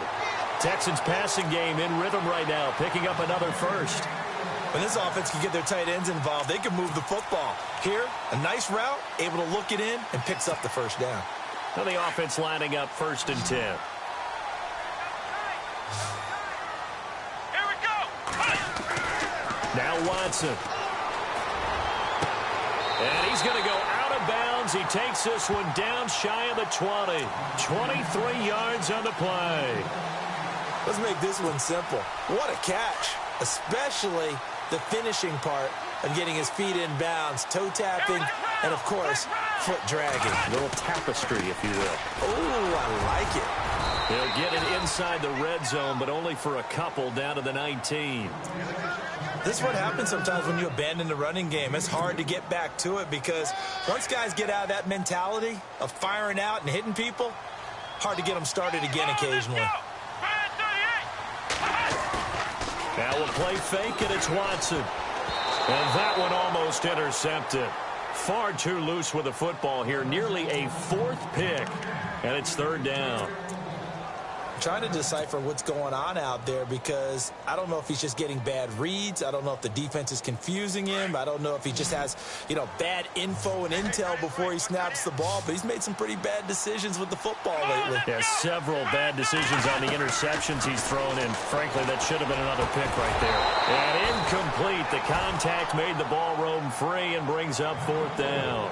Texans passing game in rhythm right now, picking up another first. When this offense can get their tight ends involved, they can move the football. Here, a nice route, able to look it in, and picks up the first down. Now the offense lining up 1st and 10. Here we go! Now Watson. And he's going to go out of bounds. He takes this one down shy of the 20. 23 yards on the play. Let's make this one simple. What a catch, especially the finishing part of getting his feet in bounds, toe tapping, and, of course, foot dragging. A little tapestry, if you will. Oh, I like it. He'll get it inside the red zone, but only for a couple down to the 19. This is what happens sometimes when you abandon the running game. It's hard to get back to it because once guys get out of that mentality of firing out and hitting people, hard to get them started again occasionally. Now we'll play fake, and it's Watson. And that one almost intercepted. Far too loose with the football here. Nearly a 4th pick. And it's 3rd down. I'm trying to decipher what's going on out there because I don't know if he's just getting bad reads. I don't know if the defense is confusing him. I don't know if he just has, bad info and intel before he snaps the ball. But he's made some pretty bad decisions with the football lately. Yeah, several bad decisions on the interceptions he's thrown in. Frankly, that should have been another pick right there. And incomplete. The contact made the ball roam free and brings up 4th down.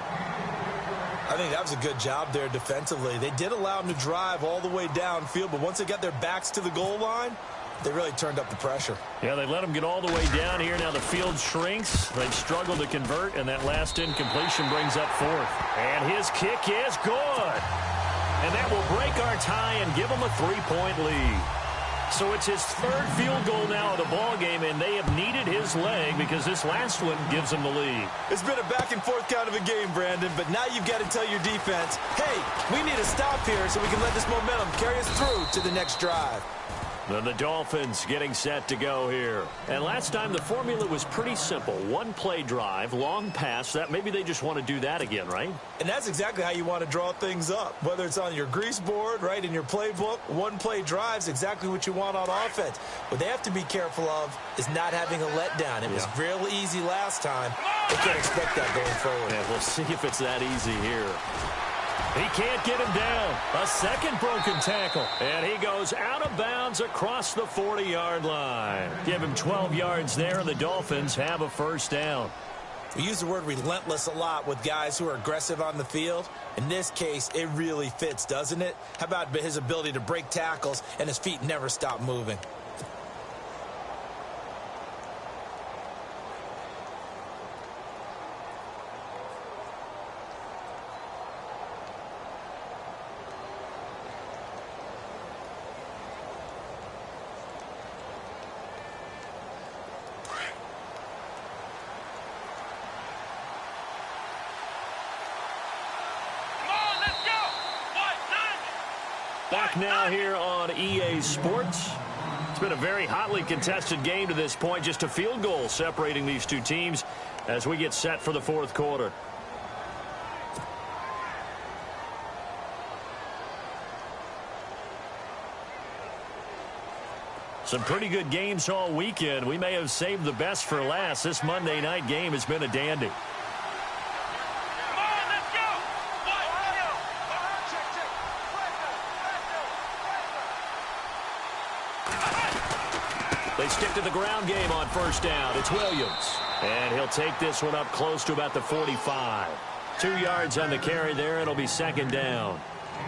I think that was a good job there defensively. They did allow him to drive all the way downfield, but once they got their backs to the goal line, they really turned up the pressure. Yeah, they let him get all the way down here. Now the field shrinks. They've struggled to convert, and that last incompletion brings up 4th. And his kick is good. And that will break our tie and give them a 3-point lead. So it's his third field goal now of the ball game, and they have needed his leg because this last one gives them the lead. It's been a back-and-forth kind of a game, Brandon, but now you've got to tell your defense, hey, we need to stop here so we can let this momentum carry us through to the next drive. Then the Dolphins getting set to go here. And last time the formula was pretty simple. One play drive, long pass. That maybe they just want to do that again, right? And that's exactly how you want to draw things up. Whether it's on your grease board, right, in your playbook, one play drive is exactly what you want on offense. What they have to be careful of is not having a letdown. It was real easy last time. They can't expect that going forward. Yeah, we'll see if it's that easy here. He can't get him down. A second broken tackle. And he goes out of bounds across the 40-yard line. Give him 12 yards there, and the Dolphins have a first down. We use the word relentless a lot with guys who are aggressive on the field. In this case, it really fits, doesn't it? How about his ability to break tackles and his feet never stop moving? Back now here on EA Sports. It's been a very hotly contested game to this point. Just a field goal separating these two teams as we get set for the fourth quarter. Some pretty good games all weekend. We may have saved the best for last. This Monday night game has been a dandy. They stick to the ground game on first down. It's Williams. And he'll take this one up close to about the 45. 2 yards on the carry there. It'll be second down.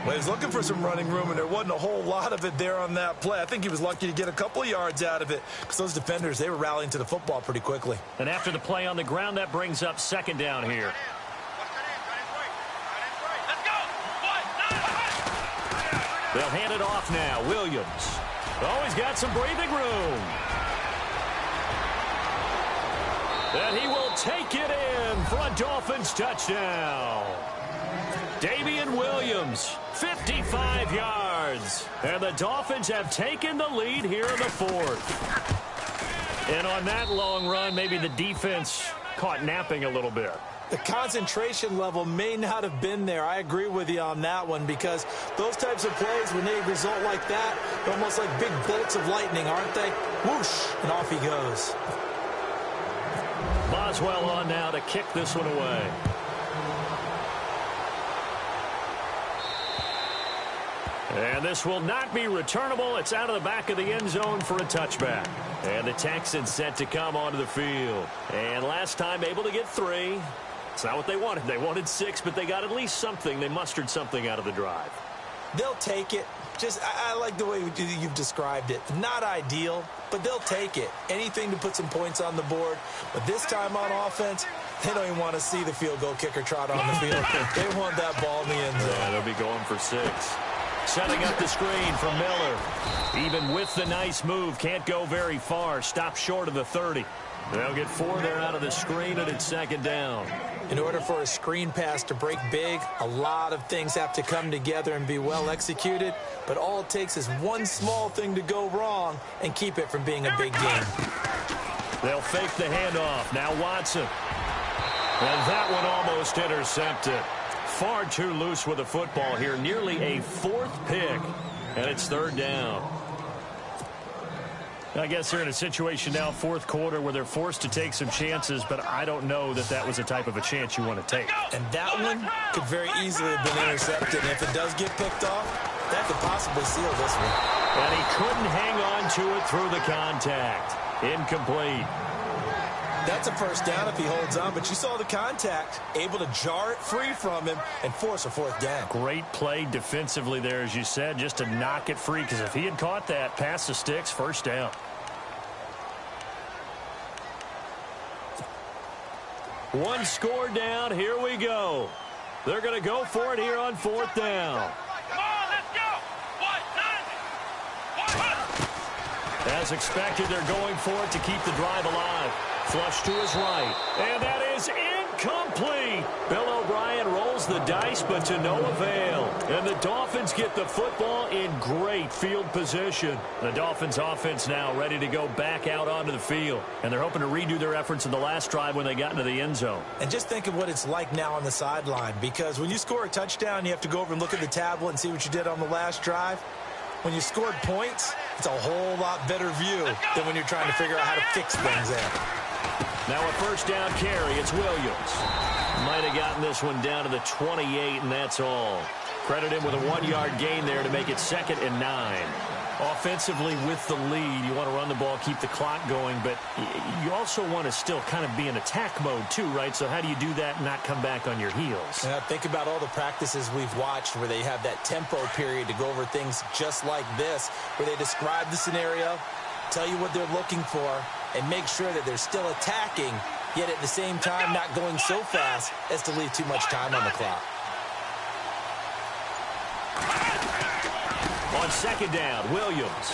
Well, he's looking for some running room, and there wasn't a whole lot of it there on that play. I think he was lucky to get a couple of yards out of it because those defenders, they were rallying to the football pretty quickly. And after the play on the ground, that brings up second down here. They'll hand it off now. Williams. Oh, he's got some breathing room. And he will take it in for a Dolphins touchdown. Damian Williams, 55 yards. And the Dolphins have taken the lead here in the fourth. And on that long run, maybe the defense caught napping a little bit. The concentration level may not have been there. I agree with you on that one because those types of plays, when they result like that, they're almost like big bolts of lightning, aren't they? Whoosh, and off he goes. Boswell on now to kick this one away. And this will not be returnable. It's out of the back of the end zone for a touchback. And the Texans set to come onto the field. And last time able to get 3. It's not what they wanted. They wanted 6, but they got at least something. They mustered something out of the drive. They'll take it. I like the way you've described it. Not ideal, but they'll take it. Anything to put some points on the board. But this time on offense, they don't even want to see the field goal kicker trot on the field. They want that ball in the end zone. Yeah, they'll be going for 6. Setting up the screen for Miller. Even with the nice move, can't go very far. Stop short of the 30. They'll get 4 there out of the screen, and it's second down. In order for a screen pass to break big, a lot of things have to come together and be well executed. But all it takes is one small thing to go wrong and keep it from being a big game. They'll fake the handoff. Now Watson. And that one almost intercepted. Far too loose with the football here. Nearly a 4th pick. And it's third down. I guess they're in a situation now, fourth quarter, where they're forced to take some chances, but I don't know that that was the type of a chance you want to take. And that one could very easily have been intercepted. And if it does get picked off, that could possibly seal this one. And he couldn't hang on to it through the contact. Incomplete. That's a first down if he holds on, but you saw the contact, able to jar it free from him and force a fourth down. Great play defensively there, as you said, just to knock it free, because if he had caught that, past the sticks, first down. One score down, here we go. They're going to go for it here on fourth down. Come on, let's go. as expected, they're going for it to keep the drive alive. Flush to his right. And that is incomplete. Bill O'Brien rolls the dice, but to no avail. And the Dolphins get the football in great field position. The Dolphins offense now ready to go back out onto the field. And they're hoping to redo their efforts in the last drive when they got into the end zone. And just think of what it's like now on the sideline, because when you score a touchdown, you have to go over and look at the tablet and see what you did on the last drive. When you scored points, it's a whole lot better view than when you're trying to figure out how to fix things there. Now a first down carry. It's Williams. Might have gotten this one down to the 28, and that's all. Credit him with a 1-yard gain there to make it 2nd and 9. Offensively with the lead, you want to run the ball, keep the clock going, but you also want to still kind of be in attack mode too, right? So how do you do that and not come back on your heels? Yeah, think about all the practices we've watched where they have that tempo period to go over things just like this, where they describe the scenario, tell you what they're looking for, and make sure that they're still attacking, yet at the same time not going so fast as to leave too much time on the clock. On 2nd down, Williams.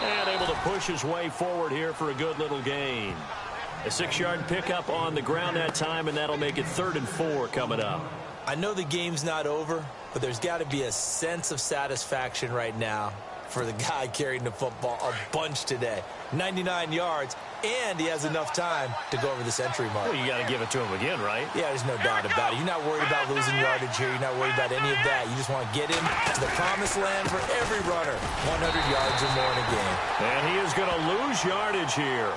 And able to push his way forward here for a good little gain. A 6-yard pickup on the ground that time, and that'll make it 3rd and 4 coming up. I know the game's not over, but there's got to be a sense of satisfaction right now for the guy carrying the football a bunch today. 99 yards, and he has enough time to go over the century mark. Well, you got to give it to him again, right? Yeah, there's no doubt about it. You're not worried about losing yardage here. You're not worried about any of that. You just want to get him to the promised land for every runner. 100 yards or more in a game. And he is going to lose yardage here.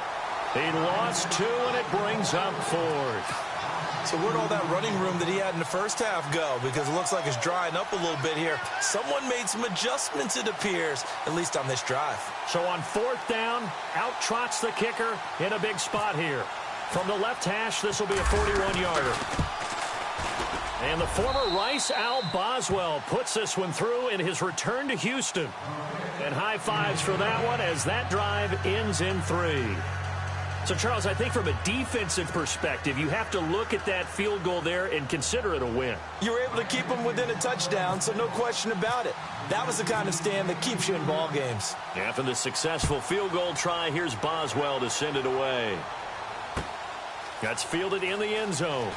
He lost 2, and it brings up 4th. So where'd all that running room that he had in the first half go? Because it looks like it's drying up a little bit here. Someone made some adjustments, it appears, at least on this drive. So on 4th down, out trots the kicker in a big spot here. From the left hash, this will be a 41-yarder. And the former Rice Al Boswell puts this one through in his return to Houston. And high fives for that one as that drive ends in 3. So, Charles, I think from a defensive perspective, you have to look at that field goal there and consider it a win. You were able to keep them within a touchdown, so no question about it. That was the kind of stand that keeps you in ball games. After the successful field goal try, here's Boswell to send it away. That's fielded in the end zone.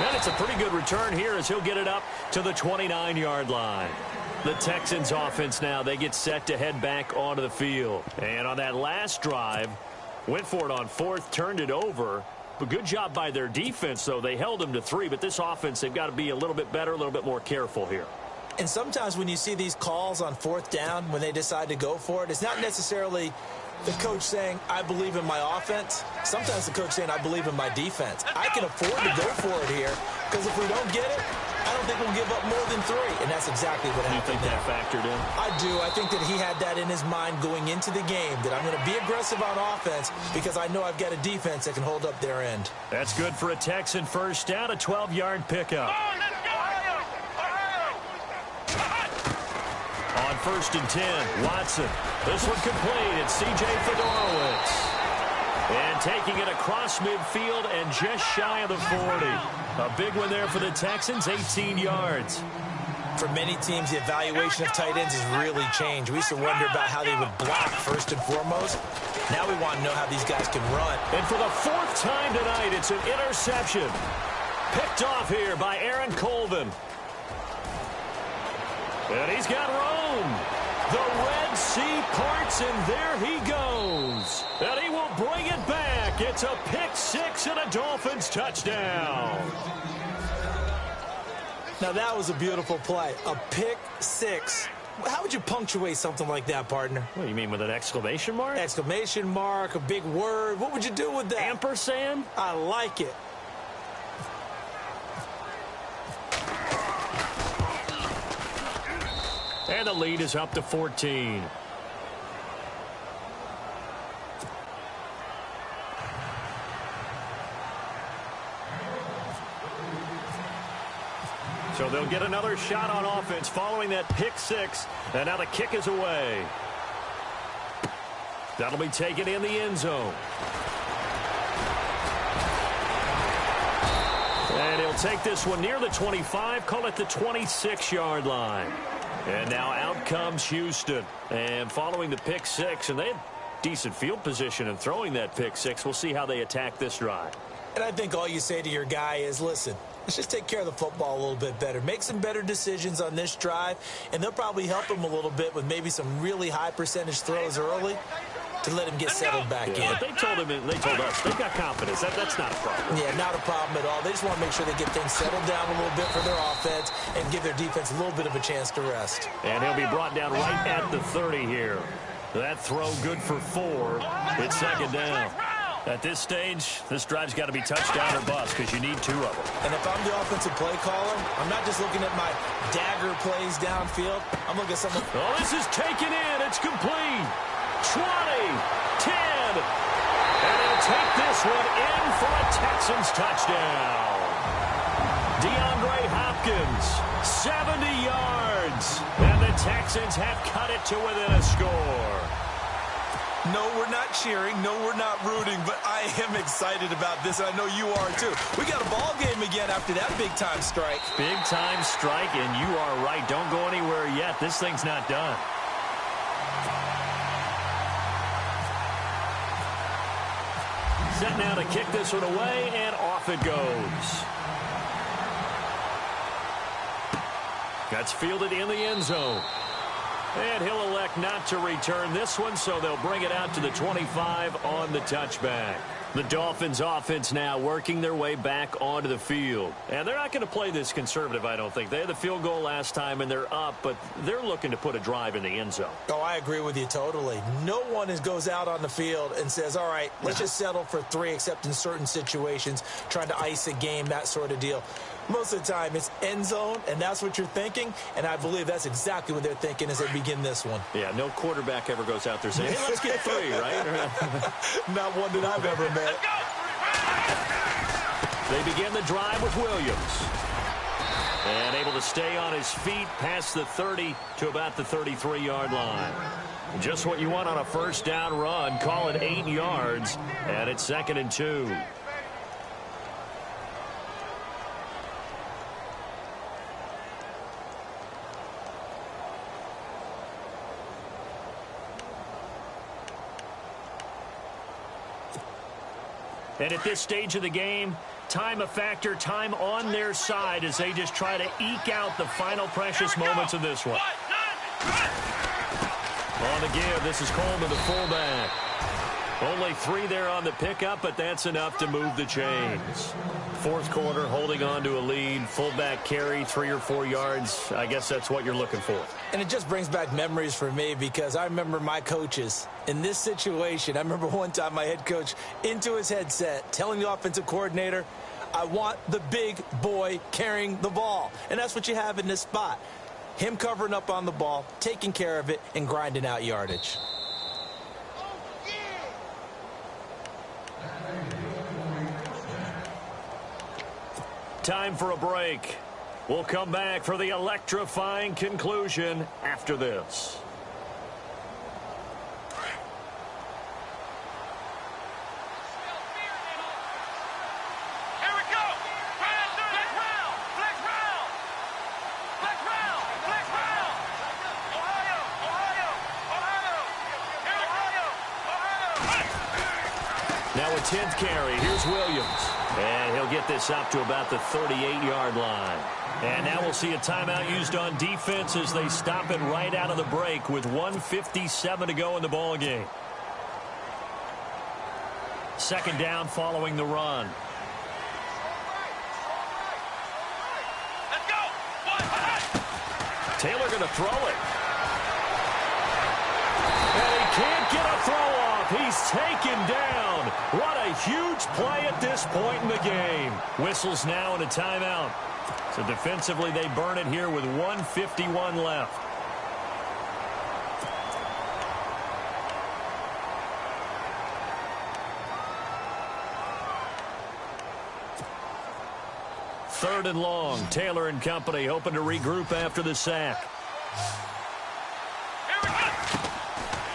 And it's a pretty good return here as he'll get it up to the 29-yard line. The Texans offense now, they get set to head back onto the field. And on that last drive, went for it on 4th, turned it over. But good job by their defense, though. They held them to 3, but this offense, they've got to be a little bit better, a little bit more careful here. And sometimes when you see these calls on 4th down, when they decide to go for it, it's not necessarily the coach saying, I believe in my offense. Sometimes the coach saying, I believe in my defense. I can afford to go for it here, because if we don't get it, I don't think we'll give up more than 3, and that's exactly what happened. You think that factored in? I do. I think that he had that in his mind going into the game, that I'm going to be aggressive on offense because I know I've got a defense that can hold up their end. That's good for a Texan first down, a 12-yard pickup. On 1st and 10, Watson. This one complete. It's C.J. Fedorowicz. And taking it across midfield and just shy of the 40. A big one there for the Texans, 18 yards. For many teams, the evaluation of tight ends has really changed. We used to wonder about how they would block first and foremost. Now we want to know how these guys can run. And for the 4th time tonight, it's an interception. Picked off here by Aaron Colvin. And he's got room. The Red Sea parts, and there he goes. And he will bring it back. It's a pick 6 and a Dolphins touchdown. Now, that was a beautiful play. A pick 6. How would you punctuate something like that, partner? What do you mean, with an exclamation mark? Exclamation mark, a big word. What would you do with that? Ampersand? I like it. And the lead is up to 14. So they'll get another shot on offense following that pick 6. And now the kick is away. That'll be taken in the end zone. And he'll take this one near the 25, call it the 26-yard line. And now out comes Houston. And following the pick six, and they had decent field position in throwing that pick six. We'll see how they attack this drive. And I think all you say to your guy is, listen, let's just take care of the football a little bit better. Make some better decisions on this drive, and they'll probably help him a little bit with maybe some really high percentage throws early to let him get settled back in. But they told us, they've got confidence. That's not a problem. Yeah, not a problem at all. They just want to make sure they get things settled down a little bit for their offense and give their defense a little bit of a chance to rest. And he'll be brought down right at the 30 here. That throw good for 4. It's second down. At this stage, this drive's got to be touchdown or bust because you need 2 of them. And if I'm the offensive play caller, I'm not just looking at my dagger plays downfield. I'm looking at someone. Oh, this is taken in. It's complete. 20, 10. And he'll take this one in for a Texans touchdown. DeAndre Hopkins, 70 yards. And the Texans have cut it to within a score. No, we're not cheering. No, we're not rooting. But I am excited about this, and I know you are too. We got a ball game again after that big-time strike. Big-time strike, and you are right. Don't go anywhere yet. This thing's not done. Set now to kick this one away, and off it goes. That's fielded in the end zone. And he'll elect not to return this one, so they'll bring it out to the 25 on the touchback. The Dolphins offense now working their way back onto the field. And they're not going to play this conservative, I don't think. They had the field goal last time, and they're up, but they're looking to put a drive in the end zone. Oh, I agree with you totally. No one goes out on the field and says, all right, let's just settle for 3, except in certain situations, trying to ice a game, that sort of deal. Most of the time, it's end zone, and that's what you're thinking, and I believe that's exactly what they're thinking as they begin this one. Yeah, no quarterback ever goes out there saying, hey, let's get 3, right? Not one that I've ever met. They begin the drive with Williams. And able to stay on his feet past the 30 to about the 33-yard line. Just what you want on a first down run. Call it 8 yards, and it's 2nd and 2. And at this stage of the game, time a factor, time on their side as they just try to eke out the final precious moments of this one. On the give, this is Coleman, the fullback. Only 3 there on the pickup, but that's enough to move the chains. Fourth quarter, holding on to a lead. Fullback carry, 3 or 4 yards. I guess that's what you're looking for. And it just brings back memories for me because I remember my coaches in this situation. I remember one time my head coach into his headset telling the offensive coordinator, I want the big boy carrying the ball. And that's what you have in this spot. Him covering up on the ball, taking care of it, and grinding out yardage. Time for a break. We'll come back for the electrifying conclusion after this. Here we go. Flash round. Flex round. Flex round. Flex round. Ohio. Ohio. Ohio. Here we go. Ohio. Now a 10th carry. Here's Williams. And he'll get this up to about the 38-yard line. And now we'll see a timeout used on defense as they stop it right out of the break with 1:57 to go in the ball game. Second down following the run. Let's go. Taylor going to throw it. And he can't get a throw off. He's taken down. What a huge play at this point in the game. Whistles now and a timeout. So defensively, they burn it here with 1:51 left. Third and long. Taylor and company hoping to regroup after the sack.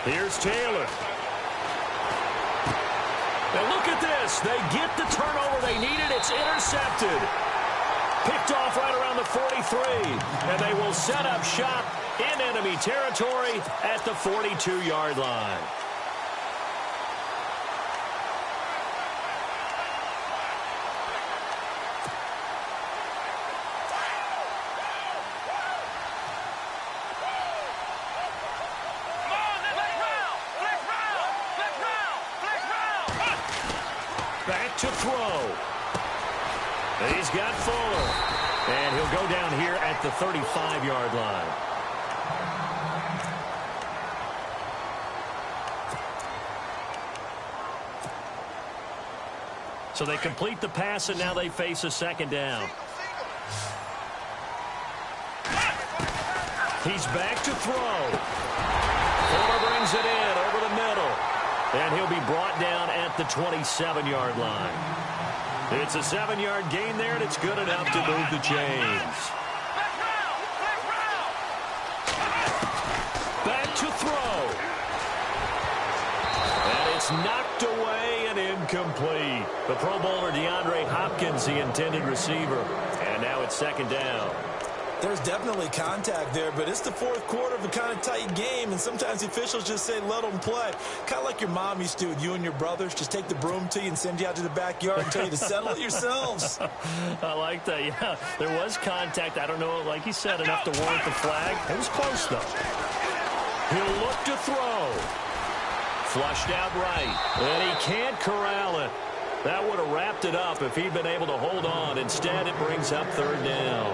Here's Taylor. And look at this. They get the turnover they needed. It's intercepted. Picked off right around the 43. And they will set up shop in enemy territory at the 42-yard line. Back to throw. He's got Fuller. And he'll go down here at the 35-yard line. So they complete the pass, and now they face a second down. He's back to throw. Fuller brings it in over the middle. And he'll be brought down at the 27-yard line. It's a 7-yard gain there, and it's good enough to move the chains. Back to throw. And it's knocked away and incomplete. The Pro Bowler DeAndre Hopkins, the intended receiver. And now it's second down. There's definitely contact there, but it's the fourth quarter of a kind of tight game, and sometimes the officials just say, let them play. Kind of like your mom used to with you and your brothers. Just take the broom to you and send you out to the backyard and tell you to settle it yourselves. I like that, yeah. There was contact. I don't know, like you said, enough to warrant the flag. It was close, though. He'll look to throw. Flushed out right, and he can't corral it. That would have wrapped it up if he'd been able to hold on. Instead, it brings up third down.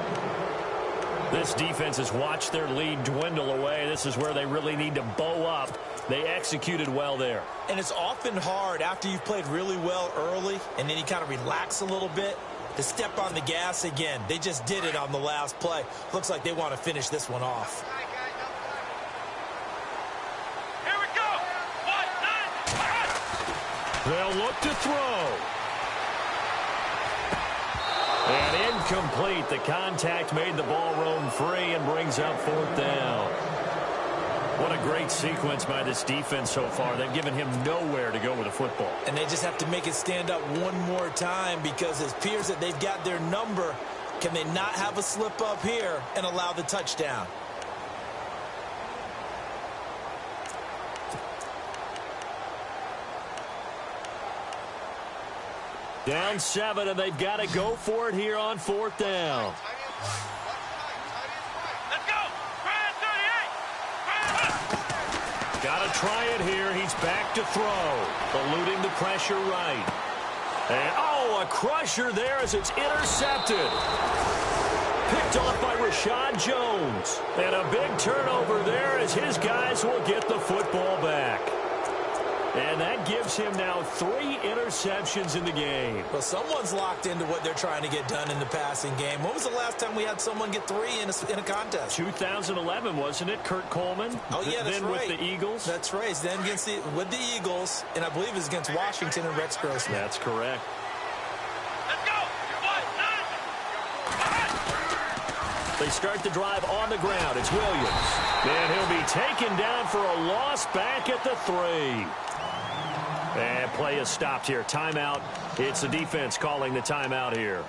This defense has watched their lead dwindle away. This is where they really need to bow up. They executed well there. And it's often hard after you've played really well early and then you kind of relax a little bit to step on the gas again. They just did it on the last play. Looks like they want to finish this one off. Here we go. 1-9. They'll look to throw. And incomplete. The contact made the ball roam free and brings up fourth down. What a great sequence by this defense so far. They've given him nowhere to go with the football. And they just have to make it stand up one more time because it appears that they've got their number. Can they not have a slip up here and allow the touchdown? Down 7, and they've got to go for it here on fourth down. Let's go. Brian 38. Got to try it here. He's back to throw. Eluding the pressure right. And, oh, a crusher there as it's intercepted. Picked off by Rashad Jones. And a big turnover there as his guys will get the football back. And that gives him now 3 interceptions in the game. Well, someone's locked into what they're trying to get done in the passing game. When was the last time we had someone get 3 in a contest? 2011, wasn't it? Kurt Coleman? Oh, yeah, that's then right. With the Eagles? That's right. Then with the Eagles, and I believe it's against Washington and Rex Grossman. That's correct. Let's go. 1-9. They start the drive on the ground. It's Williams. And he'll be taken down for a loss back at the 3. And play is stopped here. Timeout. It's the defense calling the timeout here.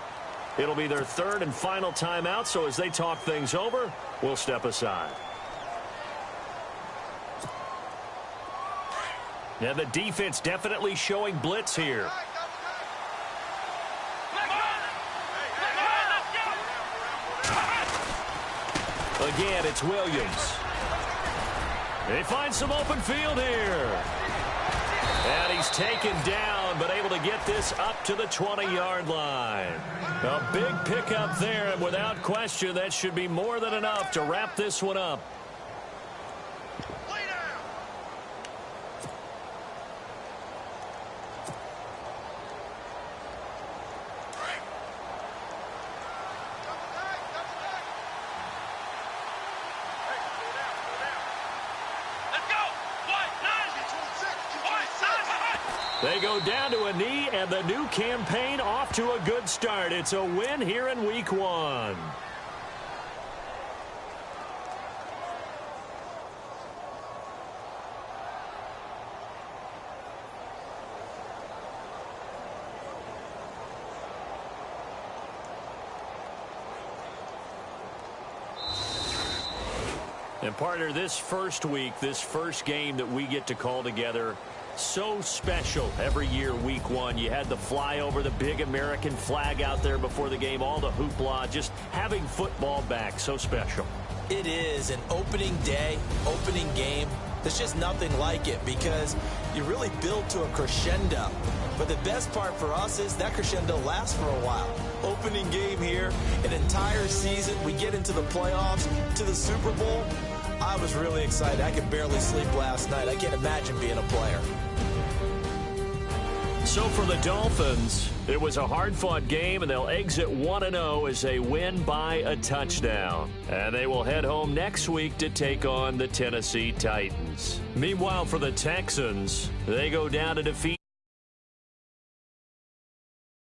It'll be their 3rd and final timeout, so as they talk things over, we'll step aside. Yeah, the defense definitely showing blitz here. Again, it's Williams. They find some open field here. And he's taken down, but able to get this up to the 20-yard line. A big pickup there, and without question, that should be more than enough to wrap this one up. They go down to a knee, and the new campaign off to a good start. It's a win here in Week 1. And partner, this first week, this first game that we get to call together, so special every year, week one. You had the flyover, the big American flag out there before the game, all the hoopla, just having football back, so special. It is an opening day, opening game. There's just nothing like it because you really build to a crescendo. But the best part for us is that crescendo lasts for a while. Opening game here, an entire season. We get into the playoffs, to the Super Bowl. I was really excited. I could barely sleep last night. I can't imagine being a player. So for the Dolphins, it was a hard-fought game, and they'll exit 1-0 as they win by a touchdown. And they will head home next week to take on the Tennessee Titans. Meanwhile, for the Texans, they go down to defeat